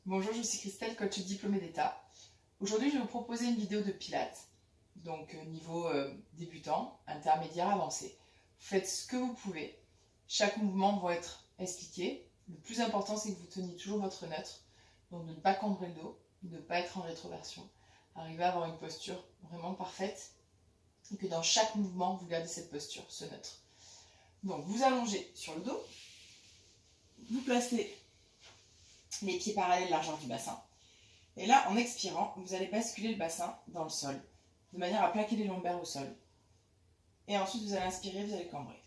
Bonjour, je suis Christelle, coach diplômée d'État. Aujourd'hui, je vais vous proposer une vidéo de pilates, donc niveau débutant, intermédiaire, avancé. Vous faites ce que vous pouvez. Chaque mouvement va être expliqué. Le plus important, c'est que vous teniez toujours votre neutre, donc de ne pas cambrer le dos, de ne pas être en rétroversion, arriver à avoir une posture vraiment parfaite et que dans chaque mouvement, vous gardez cette posture, ce neutre. Donc, vous allongez sur le dos, vous placez les pieds parallèles largeur du bassin. Et là, en expirant, vous allez basculer le bassin dans le sol, de manière à plaquer les lombaires au sol. Et ensuite, vous allez inspirer, vous allez cambrer.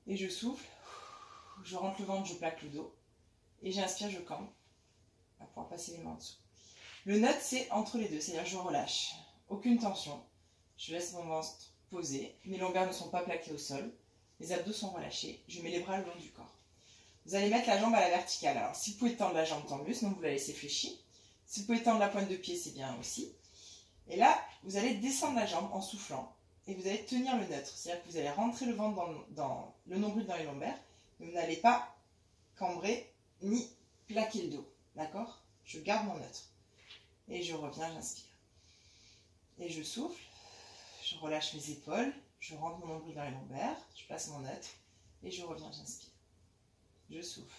Et je souffle, je rentre le ventre, je plaque le dos. Et j'inspire, je cambre, pour pouvoir passer les mains en dessous. Le neutre, c'est entre les deux, c'est-à-dire je relâche. Aucune tension. Je laisse mon ventre posé, mes lombaires ne sont pas plaqués au sol, les abdos sont relâchés, je mets les bras le long du corps. Vous allez mettre la jambe à la verticale. Alors, si vous pouvez tendre la jambe, tant mieux, sinon vous la laissez fléchie. Si vous pouvez tendre la pointe de pied, c'est bien aussi. Et là, vous allez descendre la jambe en soufflant. Et vous allez tenir le neutre. C'est-à-dire que vous allez rentrer le ventre dans le nombril dans les lombaires. Mais vous n'allez pas cambrer ni plaquer le dos. D'accord? Je garde mon neutre. Et je reviens, j'inspire. Et je souffle. Je relâche mes épaules. Je rentre mon nombril dans les lombaires. Je place mon neutre. Et je reviens, j'inspire. Je souffle.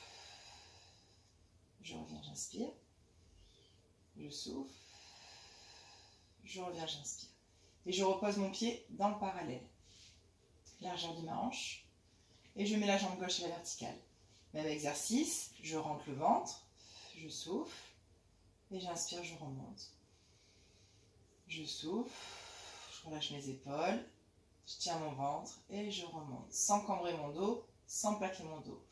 Je reviens, j'inspire. Je souffle. Je reviens, j'inspire. Et je repose mon pied dans le parallèle. Largeur de ma hanche. Et je mets la jambe gauche à la verticale. Même exercice. Je rentre le ventre. Je souffle. Et j'inspire, je remonte. Je souffle. Je relâche mes épaules. Je tiens mon ventre. Et je remonte. Sans cambrer mon dos. Sans plaquer mon dos.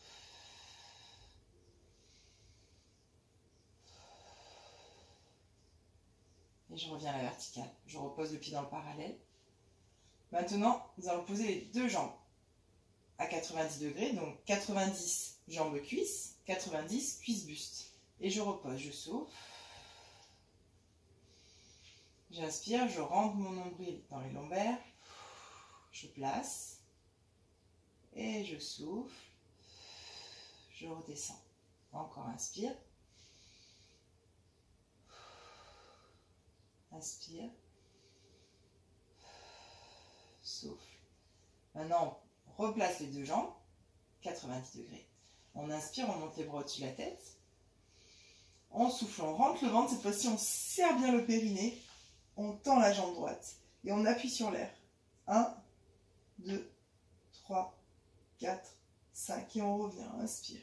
Et je reviens à la verticale. Je repose le pied dans le parallèle. Maintenant, nous allons poser les deux jambes à 90 degrés. Donc 90 jambes cuisses, 90 cuisses buste. Et je repose, je souffle. J'inspire, je rentre mon nombril dans les lombaires. Je place. Et je souffle. Je redescends. Encore inspire. Inspire. Souffle. Maintenant, on replace les deux jambes, 90 degrés. On inspire, on monte les bras au-dessus de la tête. On souffle, on rentre le ventre. Cette fois-ci, on serre bien le périnée. On tend la jambe droite. Et on appuie sur l'air. 1, 2, 3, 4, 5. Et on revient. Inspire.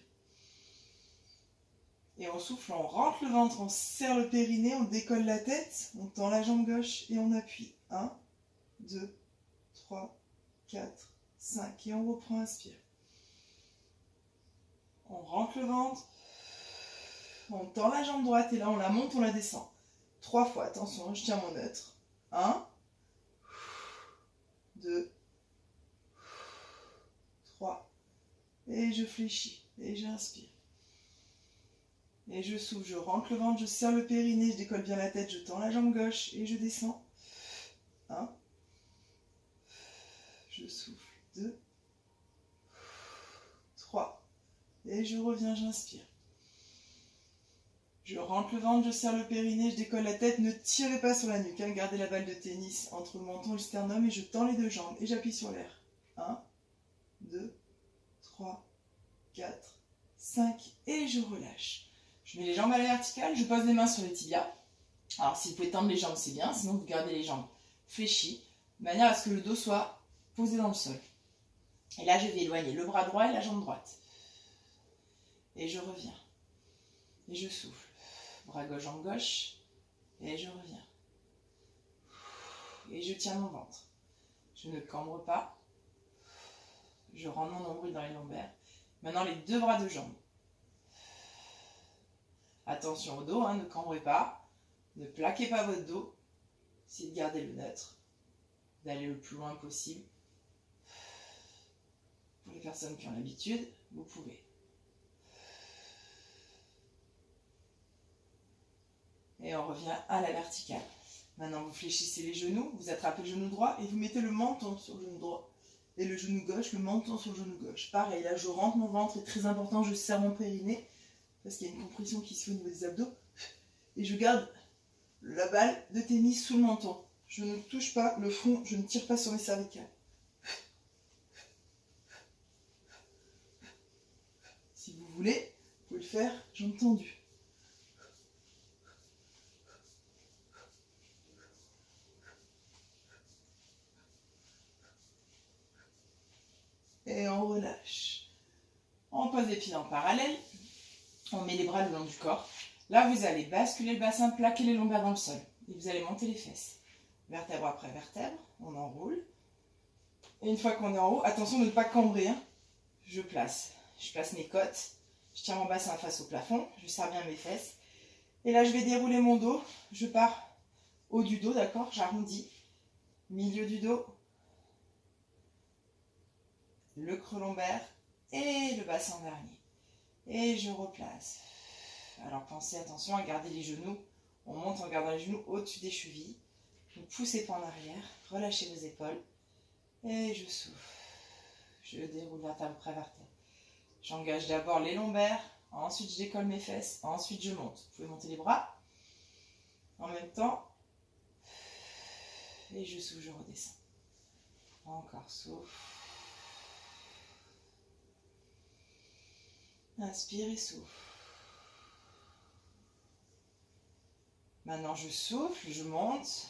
Et on souffle, on rentre le ventre, on serre le périnée, on décolle la tête, on tend la jambe gauche et on appuie. 1, 2, 3, 4, 5. Et on reprend, inspire. On rentre le ventre, on tend la jambe droite et là on la monte, on la descend. 3 fois, attention, je tiens mon neutre. 1, 2, 3. Et je fléchis et j'inspire. Et je souffle, je rentre le ventre, je serre le périnée, je décolle bien la tête, je tends la jambe gauche et je descends. 1. Je souffle. 2. 3. Et je reviens, j'inspire. Je rentre le ventre, je serre le périnée, je décolle la tête. Ne tirez pas sur la nuque, hein, gardez la balle de tennis entre le menton et le sternum et je tends les deux jambes et j'appuie sur l'air. 1, 2, 3, 4, 5 et je relâche. Je mets les jambes à la verticale, je pose les mains sur les tibias. Alors si vous pouvez tendre les jambes, c'est bien, sinon vous gardez les jambes fléchies, de manière à ce que le dos soit posé dans le sol. Et là, je vais éloigner le bras droit et la jambe droite. Et je reviens. Et je souffle. Bras gauche, jambe gauche. Et je reviens. Et je tiens mon ventre. Je ne cambre pas. Je rentre mon nombril dans les lombaires. Maintenant, les deux bras de jambes. Attention au dos, hein, ne cambrez pas. Ne plaquez pas votre dos. Essayez de garder le neutre. D'aller le plus loin possible. Pour les personnes qui ont l'habitude, vous pouvez. Et on revient à la verticale. Maintenant, vous fléchissez les genoux, vous attrapez le genou droit et vous mettez le menton sur le genou droit. Et le genou gauche, le menton sur le genou gauche. Pareil, là, je rentre mon ventre, c'est très important, je serre mon périnée. parce qu'il y a une compression qui se fait au niveau des abdos. Et je garde la balle de tennis sous le menton. Je ne touche pas le front, je ne tire pas sur mes cervicales. Si vous voulez, vous pouvez le faire jambes tendues. Et on relâche. On pose les pieds en parallèle. On met les bras le long du corps. Là, vous allez basculer le bassin, plaquer les lombaires dans le sol. Et vous allez monter les fesses. Vertèbre après vertèbre. On enroule. Et une fois qu'on est en haut, attention de ne pas cambrer. Hein. Je place mes côtes. Je tiens mon bassin face au plafond. Je serre bien mes fesses. Et là, je vais dérouler mon dos. Je pars haut du dos, d'accord? J'arrondis. Milieu du dos. Le creux lombaire. Et le bassin en dernier. Et je replace. Alors pensez, attention à garder les genoux. On monte en gardant les genoux au-dessus des chevilles. Ne poussez pas en arrière. Relâchez vos épaules. Et je souffle. Je déroule vertèbre après vertèbre. J'engage d'abord les lombaires. Ensuite, je décolle mes fesses. Ensuite, je monte. Vous pouvez monter les bras. En même temps. Et je souffle, je redescends. Encore souffle. Inspire et souffle. Maintenant, je souffle, je monte.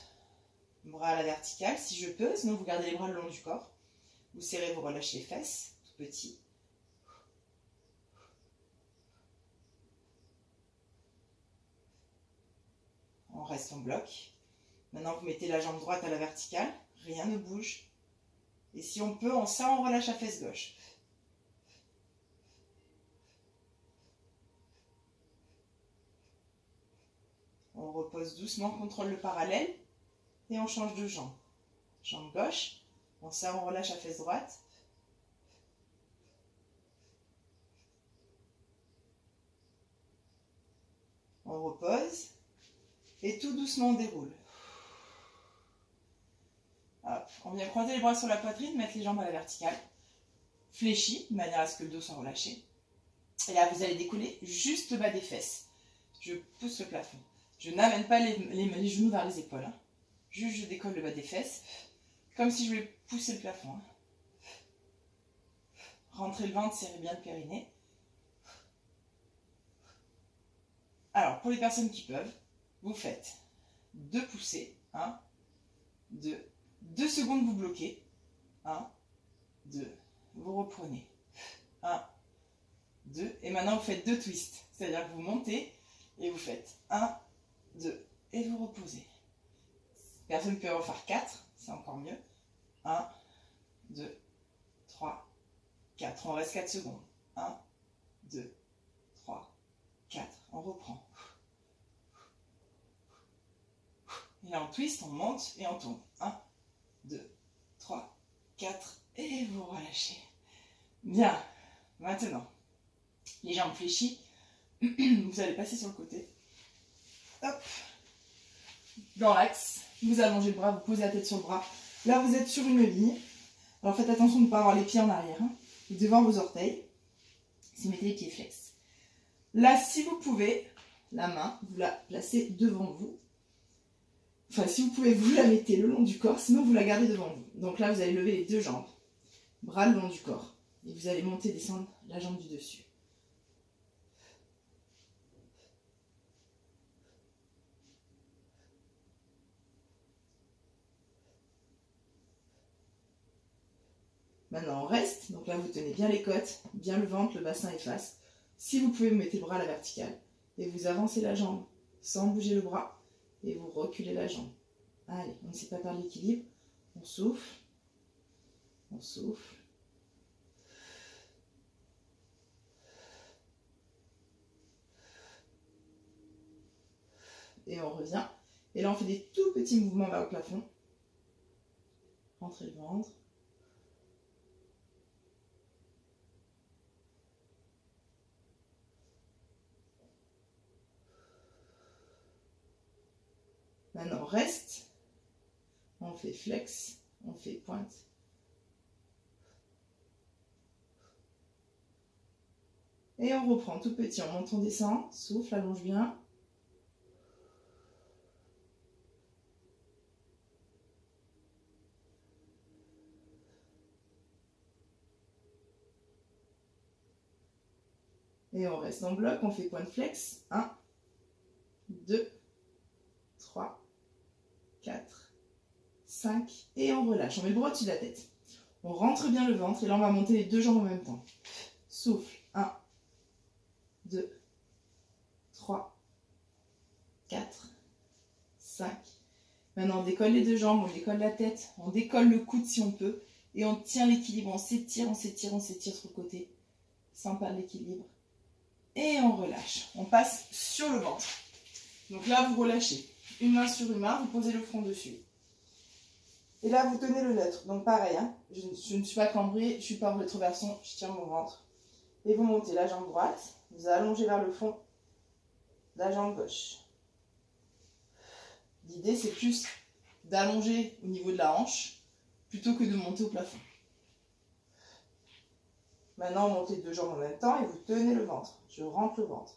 Bras à la verticale, si je peux. Sinon, vous gardez les bras le long du corps. Vous serrez, vous relâchez les fesses, tout petit. On reste en bloc. Maintenant, vous mettez la jambe droite à la verticale. Rien ne bouge. Et si on peut, on serre, on relâche la fesse gauche. On repose doucement, contrôle le parallèle. Et on change de jambe. Jambe gauche. On serre, on relâche la fesse droite. On repose. Et tout doucement, on déroule. Hop. On vient croiser les bras sur la poitrine, mettre les jambes à la verticale. Fléchi, de manière à ce que le dos soit relâché. Et là, vous allez décoller juste le bas des fesses. Je pousse le plafond. Je n'amène pas les genoux vers les épaules. Hein. Juste, je décolle le bas des fesses. Comme si je voulais pousser le plafond. Hein. Rentrez le ventre, serrez bien le périnée. Alors, pour les personnes qui peuvent, vous faites 2 poussées. 1, 2. 2 secondes, vous bloquez. 1, 2. Vous reprenez. 1, 2. Et maintenant, vous faites 2 twists. C'est-à-dire que vous montez et vous faites 1, 2. Et vous reposez. Personne peut en faire 4. C'est encore mieux. 1, 2, 3, 4. On reste 4 secondes. 1, 2, 3, 4. On reprend. Et là, on twist, on monte et on tombe. 1, 2, 3, 4. Et vous relâchez. Bien. Maintenant, les jambes fléchies. Vous allez passer sur le côté. Hop. Dans l'axe. Vous allongez le bras, vous posez la tête sur le bras. Là, vous êtes sur une ligne. Alors, faites attention de ne pas avoir les pieds en arrière. Hein, et devant vos orteils. Si vous mettez les pieds flex. Là, si vous pouvez, la main, vous la placez devant vous. Enfin, si vous pouvez, vous la mettez le long du corps. Sinon, vous la gardez devant vous. Donc là, vous allez lever les 2 jambes. Bras le long du corps. Et vous allez monter, descendre la jambe du dessus. Maintenant, on reste. Donc là, vous tenez bien les côtes, bien le ventre, le bassin et face. Si vous pouvez, vous mettez le bras à la verticale. Et vous avancez la jambe sans bouger le bras. Et vous reculez la jambe. Allez, on ne sait pas perdre l'équilibre. On souffle. On souffle. Et on revient. Et là, on fait des tout petits mouvements vers le plafond. Rentrez le ventre. Maintenant, on reste. On fait flex. On fait pointe. Et on reprend tout petit, on monte, on descend, souffle, allonge bien. Et on reste en bloc, on fait point de flex. 1, 2, 3, 4, 5. Et on relâche, on met le bras au-dessus de la tête. On rentre bien le ventre et là on va monter les deux jambes en même temps. Souffle. 1, 2, 3, 4, 5. Maintenant on décolle les deux jambes, on décolle la tête, on décolle le coude si on peut. Et on tient l'équilibre, on s'étire, on s'étire, on s'étire sur le côté. Sans perdre l'équilibre. Et on relâche. On passe sur le ventre. Donc là vous relâchez. Une main sur une main, vous posez le front dessus. Et là vous tenez le neutre. Donc pareil, hein, je ne suis pas cambrée, je ne suis pas en rétroversion, je tiens mon ventre. Et vous montez la jambe droite, vous allongez vers le fond la jambe gauche. L'idée c'est plus d'allonger au niveau de la hanche plutôt que de monter au plafond. Maintenant on monte les deux jambes en même temps et vous tenez le ventre. Je rentre le ventre.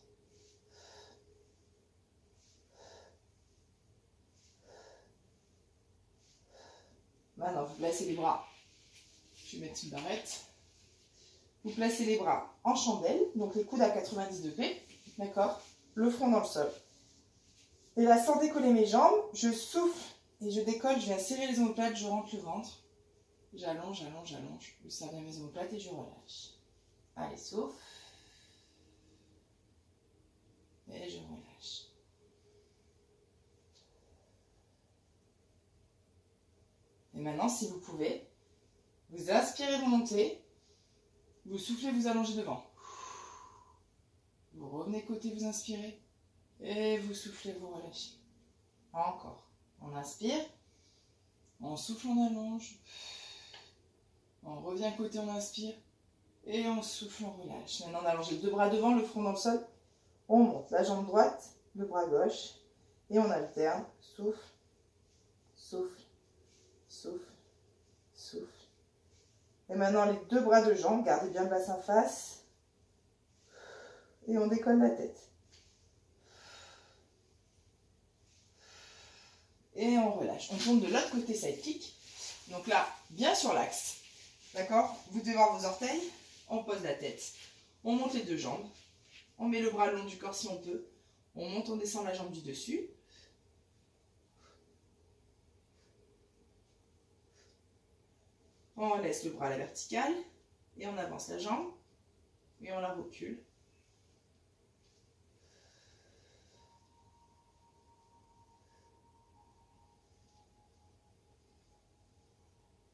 Maintenant vous placez les bras. Je vais mettre une barrette. Vous placez les bras en chandelle, donc les coudes à 90 degrés, d'accord? Le front dans le sol. Et là, sans décoller mes jambes, je souffle et je décolle, je viens serrer les omoplates, je rentre le ventre. J'allonge, j'allonge, j'allonge. Je serre bien mes omoplates et je relâche. Allez, souffle. Et je relâche. Et maintenant, si vous pouvez, vous inspirez, vous montez. Vous soufflez, vous allongez devant. Vous revenez côté, vous inspirez. Et vous soufflez, vous relâchez. Encore. On inspire. On souffle, on allonge. On revient côté, on inspire. Et on souffle, on relâche. Maintenant, on allonge les deux bras devant, le front dans le sol. On monte la jambe droite, le bras gauche. Et on alterne. Souffle, souffle, souffle, souffle. Et maintenant, les deux bras de jambe, gardez bien le bassin face. Et on décolle la tête. Et on relâche. On tourne de l'autre côté side kick. Donc là, bien sur l'axe. D'accord? Vous devez voir vos orteils. On pose la tête. On monte les deux jambes. On met le bras le long du corps si on peut. On monte, on descend la jambe du dessus. On laisse le bras à la verticale. Et on avance la jambe. Et on la recule.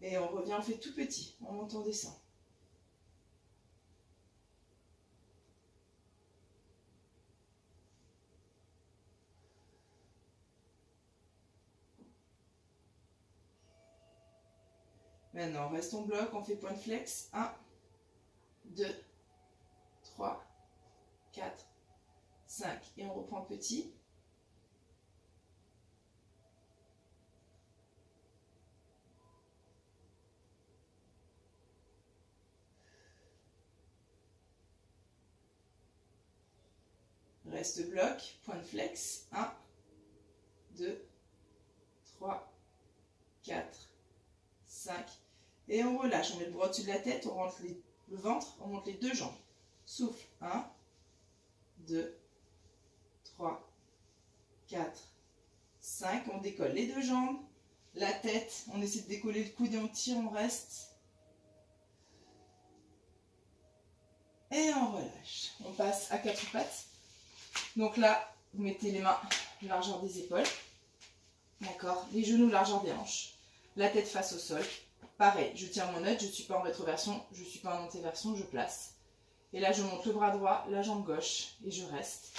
Et on revient, on fait tout petit. On monte, on descend. Maintenant, on reste en bloc, on fait point de flex. 1, 2, 3, 4, 5. Et on reprend petit. Reste bloc, point de flex. 1, 2, 3, 4, 5. Et on relâche. On met le bras au-dessus de la tête, on rentre le ventre, on monte les deux jambes. Souffle. 1, 2, 3, 4, 5. On décolle les deux jambes. La tête, on essaie de décoller le coude et on tire, on reste. Et on relâche. On passe à quatre pattes. Donc là, vous mettez les mains largeur des épaules. D'accord? Les genoux largeur des hanches. La tête face au sol. Pareil, je tiens mon neutre, je ne suis pas en rétroversion, je ne suis pas en antéversion, je place. Et là, je monte le bras droit, la jambe gauche et je reste.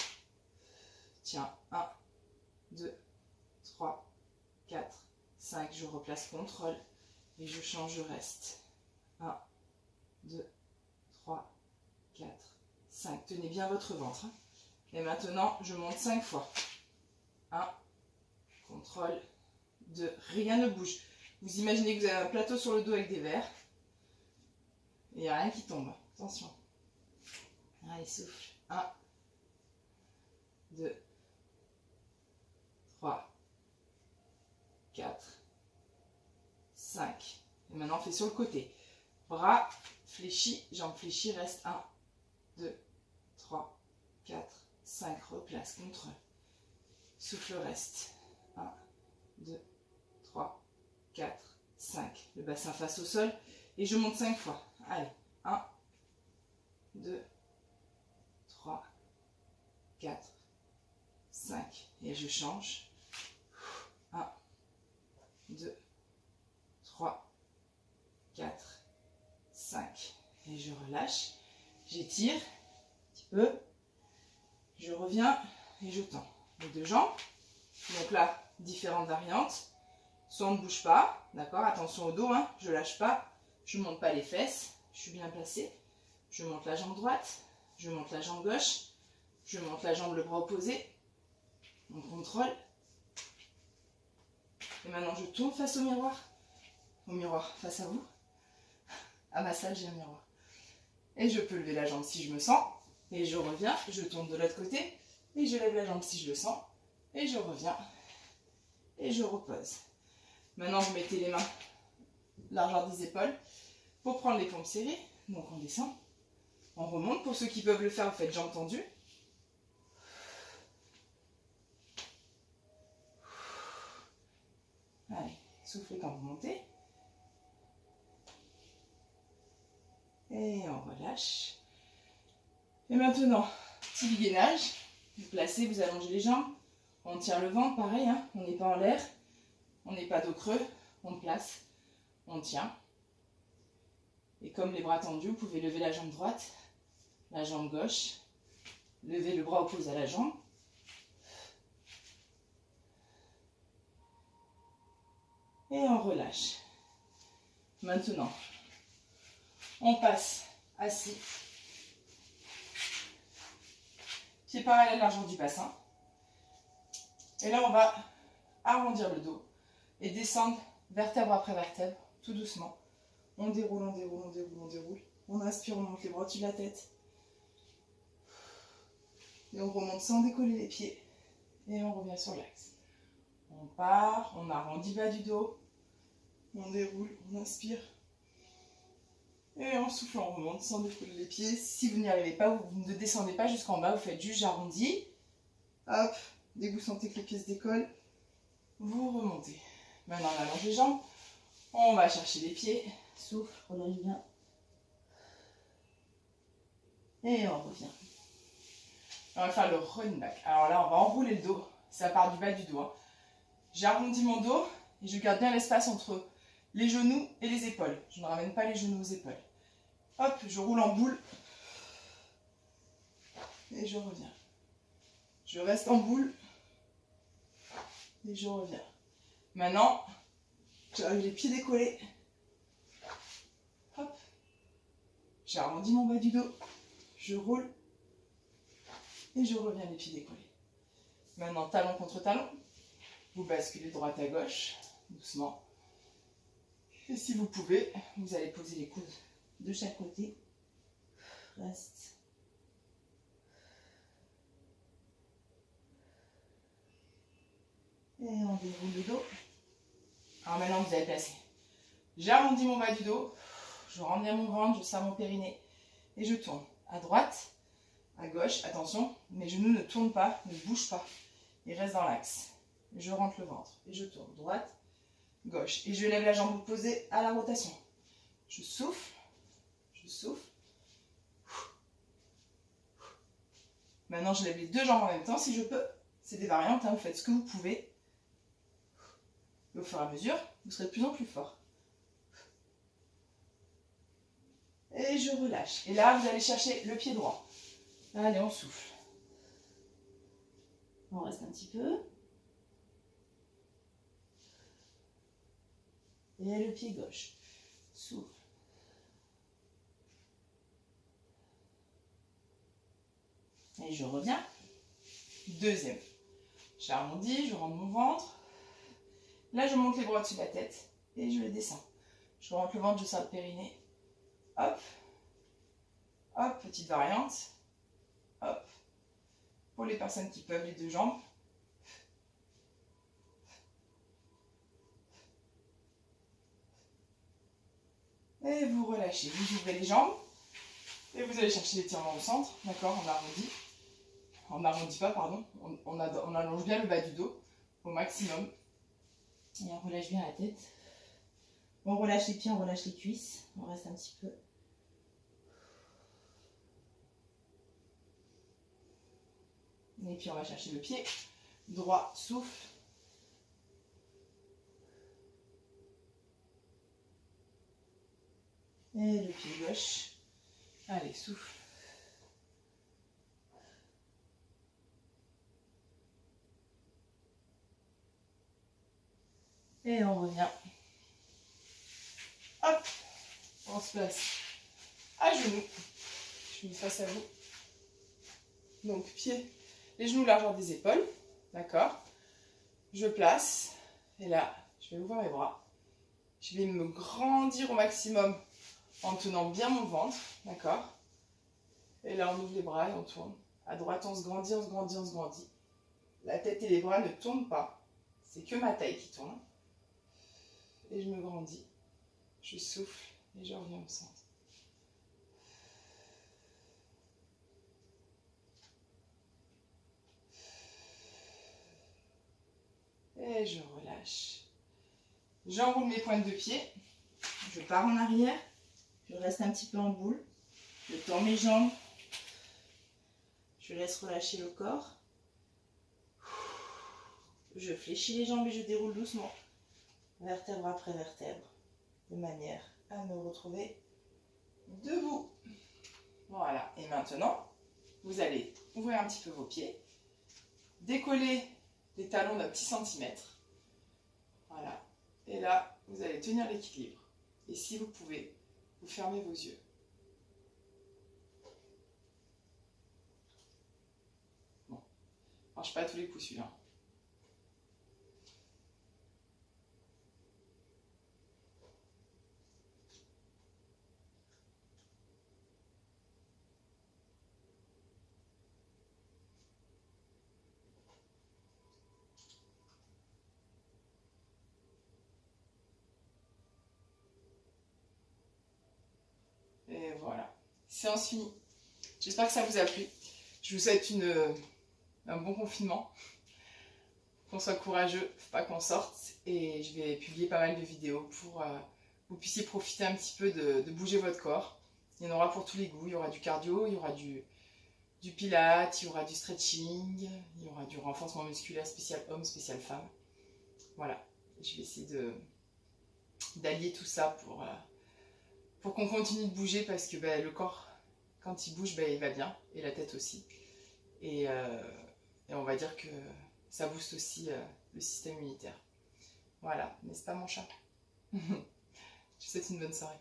Tiens, 1, 2, 3, 4, 5. Je replace, contrôle et je change, je reste. 1, 2, 3, 4, 5. Tenez bien votre ventre. Et maintenant, je monte 5 fois. 1, contrôle, 2, rien ne bouge. Vous imaginez que vous avez un plateau sur le dos avec des verres. Et il n'y a rien qui tombe. Attention. 1, Allez, souffle. 1, 2, 3, 4, 5. Et maintenant, on fait sur le côté. Bras fléchis, jambes fléchies, reste 1, 2, 3, 4, 5. Replace, contrôle. Souffle, reste. 1, 2, 3, 4, 5. Le bassin face au sol. Et je monte 5 fois. Allez, 1, 2, 3, 4, 5. Et je change. 1, 2, 3, 4, 5. Et je relâche. J'étire un petit peu. Je reviens et je tends les deux jambes. Donc là, différentes variantes. Soit on ne bouge pas, d'accord? Attention au dos, hein, je lâche pas. Je ne monte pas les fesses. Je suis bien placée. Je monte la jambe droite. Je monte la jambe gauche. Je monte la jambe, le bras opposé. On contrôle. Et maintenant, je tourne face au miroir. Au miroir, face à vous. À ma salle, j'ai un miroir. Et je peux lever la jambe si je me sens. Et je reviens, je tourne de l'autre côté. Et je lève la jambe si je le sens. Et je reviens. Et je repose. Maintenant, vous mettez les mains largeur des épaules pour prendre les paumes serrées. Donc, on descend. On remonte. Pour ceux qui peuvent le faire, vous faites jambes tendues. Allez, soufflez quand vous montez. Et on relâche. Et maintenant, petit gainage. Vous placez, vous allongez les jambes. On tire le ventre, pareil, hein, on n'est pas en l'air. On n'est pas dos creux. On place, on tient. Et comme les bras tendus, vous pouvez lever la jambe droite, la jambe gauche. Lever le bras opposé à la jambe. Et on relâche. Maintenant, on passe assis. Pieds parallèles largeur du bassin. Et là, on va arrondir le dos et descendre vertèbre après vertèbre, tout doucement. On déroule, on déroule, on déroule, on déroule. On inspire, on monte les bras au-dessus de la tête. Et on remonte sans décoller les pieds. Et on revient sur l'axe. On part, on arrondit bas du dos. On déroule, on inspire. Et en soufflant, on remonte sans décoller les pieds. Si vous n'y arrivez pas, vous ne descendez pas jusqu'en bas, vous faites juste j'arrondis. Hop, dès que vous sentez que les pieds se décollent, vous remontez. Maintenant, on allonge les jambes. On va chercher les pieds. Souffle, relâche bien. Et on revient. On va faire le running back. Alors là, on va enrouler le dos. Ça part du bas du dos. Hein. J'arrondis mon dos et je garde bien l'espace entre les genoux et les épaules. Je ne ramène pas les genoux aux épaules. Hop, je roule en boule. Et je reviens. Je reste en boule. Et je reviens. Maintenant, j'arrive les pieds décollés. Hop. J'arrondis mon bas du dos. Je roule. Et je reviens les pieds décollés. Maintenant, talon contre talon. Vous basculez de droite à gauche, doucement. Et si vous pouvez, vous allez poser les coudes de chaque côté. Reste. Et on déroule le dos. Alors maintenant, vous allez placer. J'arrondis mon bas du dos. Je rends bien mon ventre, je serre mon périnée. Et je tourne à droite, à gauche. Attention, mes genoux ne tournent pas, ne bougent pas. Ils restent dans l'axe. Je rentre le ventre. Et je tourne droite, gauche. Et je lève la jambe opposée à la rotation. Je souffle. Je souffle. Maintenant, je lève les deux jambes en même temps si je peux. C'est des variantes, hein, vous faites ce que vous pouvez. Et au fur et à mesure, vous serez de plus en plus fort. Et je relâche. Et là, vous allez chercher le pied droit. Allez, on souffle. On reste un petit peu. Et le pied gauche. Souffle. Et je reviens. Deuxième. J'arrondis, je rentre mon ventre. Là, je monte les bras au-dessus de la tête et je les descends. Je rentre le ventre, je serre le périnée. Hop. Hop, petite variante. Hop. Pour les personnes qui peuvent, les deux jambes. Et vous relâchez. Vous ouvrez les jambes. Et vous allez chercher l'étirement au centre. D'accord, on arrondit. On n'arrondit pas, pardon. On allonge bien le bas du dos au maximum. Et on relâche bien la tête. On relâche les pieds, on relâche les cuisses. On reste un petit peu. Et puis on va chercher le pied droit, souffle. Et le pied gauche. Allez, souffle. Et on revient. Hop, on se place à genoux. Je suis face à vous. Donc, pied, les genoux largeur des épaules. D'accord. Je place. Et là, je vais ouvrir les bras. Je vais me grandir au maximum en tenant bien mon ventre. D'accord. Et là, on ouvre les bras et on tourne. À droite, on se grandit, on se grandit, on se grandit. La tête et les bras ne tournent pas. C'est que ma taille qui tourne. Et je me grandis. Je souffle et je reviens au centre. Et je relâche. J'enroule mes pointes de pied. Je pars en arrière. Je reste un petit peu en boule. Je tends mes jambes. Je laisse relâcher le corps. Je fléchis les jambes et je déroule doucement. Vertèbre après vertèbre. De manière à me retrouver debout. Voilà. Et maintenant, vous allez ouvrir un petit peu vos pieds. Décoller les talons d'un petit centimètre. Voilà. Et là, vous allez tenir l'équilibre. Et si vous pouvez, vous fermez vos yeux. Bon. Marche pas à tous les coups celui-là. Et voilà. Séance finie. J'espère que ça vous a plu. Je vous souhaite un bon confinement. Qu'on soit courageux, faut pas qu'on sorte. Et je vais publier pas mal de vidéos pour que vous puissiez profiter un petit peu de bouger votre corps. Il y en aura pour tous les goûts. Il y aura du cardio, il y aura du pilates, il y aura du stretching, il y aura du renforcement musculaire spécial homme, spécial femme. Voilà. Je vais essayer d'allier tout ça pour qu'on continue de bouger parce que le corps, quand il bouge, il va bien. Et la tête aussi. Et on va dire que ça booste aussi le système immunitaire. Voilà, n'est-ce pas mon chat? Je vous souhaite une bonne soirée.